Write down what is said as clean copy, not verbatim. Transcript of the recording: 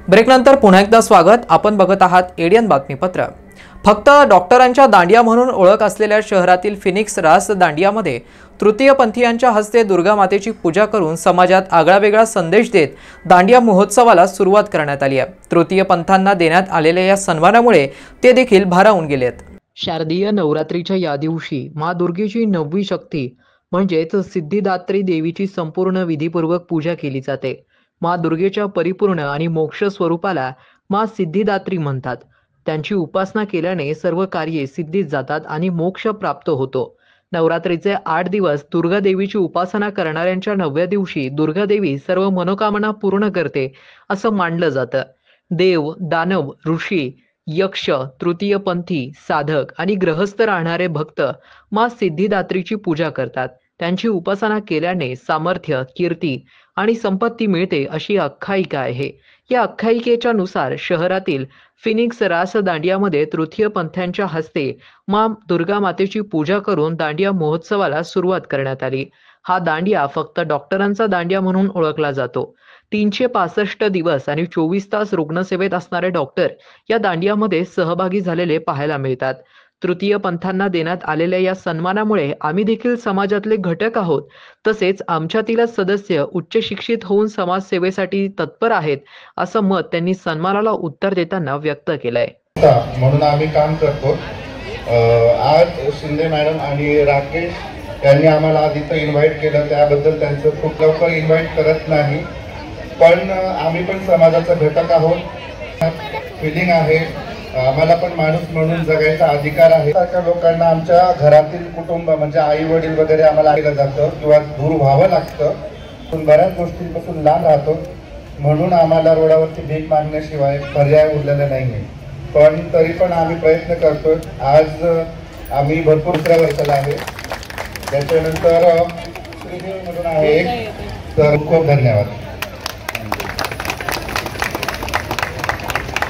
ब्रेकनंतर पुन्हा एकदा स्वागत। आपण बघत आहात एडियन बातमीपत्र। फक्त डॉक्टरांच्या दांडिया म्हणून ओळख असलेल्या शहरातील फिनिक्स रास दांडियामध्ये तृतीयपंथीयांच्या हस्ते दुर्गा मातेची पूजा करून समाजात आगळावेगळा संदेश देत दांडिया महोत्सवाला सुरुवात करण्यात आली आहे। तृतीय पंथांना देण्यात आलेल्या या सन्मानामुळे ते देखील भारावून गेलेत। शारदीय नवरात्रीच्या या दिवशी माँ दुर्गेची 9वी शक्ती म्हणजेच सिद्धिदात्री देवीची संपूर्ण विधीपूर्वक पूजा केली जाते। माँ दुर्गेच्या परिपूर्ण आणि मोक्ष स्वरूपाला माँ सिद्धिदात्री म्हणतात। त्यांची उपासना केल्याने सर्व कार्ये सिद्धीत जातात आणि मोक्ष प्राप्त होतो। नवरात्रीचे 8 दिवस दुर्गा देवीची उपासना करणाऱ्यांच्या 9व्या दिवशी दुर्गा देवी सर्व मनोकामना पूर्ण करते असं मानलं जातं। देव, दानव, ऋषी, यक्ष, तृतीयपंथी, साधक आणि ग्रहस्थ राहणारे भक्त माँ सिद्धिदात्रीची पूजा करतात। त्यांची उपासना केल्याने सामर्थ्य, कीर्ती आणि संपत्ती मिळते अशी आख्यायिका आहे। या आख्यायिकेच्या नुसार शहरातील फिनिक्स रास दांडियामध्ये तृतीय पंथांच्या हस्ते माँ दुर्गा मातेची पूजा करून दांडिया महोत्सवाला सुरुवात करण्यात आली। हा दांडिया फक्त डॉक्टरांचा दांडिया म्हणून ओळखला जातो। 365 दिवस आणि 24 तास रुग्णसेवेत असणारे डॉक्टर या दांडियामध्ये सहभागी झालेले पाहायला मिळतात। तृतीय पंथांना देण्यात आलेल्या या सन्मानामुळे आम्ही देखील समाजातले घटक आहोत, तसेच आमच्यातीलच सदस्य उच्च शिक्षित होऊन समाजसेवेसाठी तत्पर आहेत असं मत त्यांनी सन्मानाला उत्तर देताना व्यक्त केलंय। म्हणून आम्ही काम करतो। आज शिंदे मॅडम आणि राकेश यांनी आम्हाला आधी तर इन्व्हाइट केलं, त्याबद्दल त्यांचं खूप लवकर इन्व्हाइट करत नाही, पण आम्ही पण समाजाचा घटक आहोत। फिलिंग आहे, आम्हाला पण माणूस म्हणून जगायचा अधिकार आहे। त्या लोकांना आमच्या घरातील कुटुंब म्हणजे आई वडील वगैरे आम्हाला ऐकलं जातं किंवा दूर व्हावं लागतं, पण बऱ्याच गोष्टींपासून लांब राहतो, म्हणून आम्हाला रोडावरती भीक मागण्याशिवाय पर्याय उरलेला नाहीये। पण तरी पण आम्ही प्रयत्न करतोय। आज आम्ही भरपूर दुसऱ्या वर्षाला आहे, त्याच्यानंतर श्रीदेवीमधून आहे, तर खूप धन्यवाद।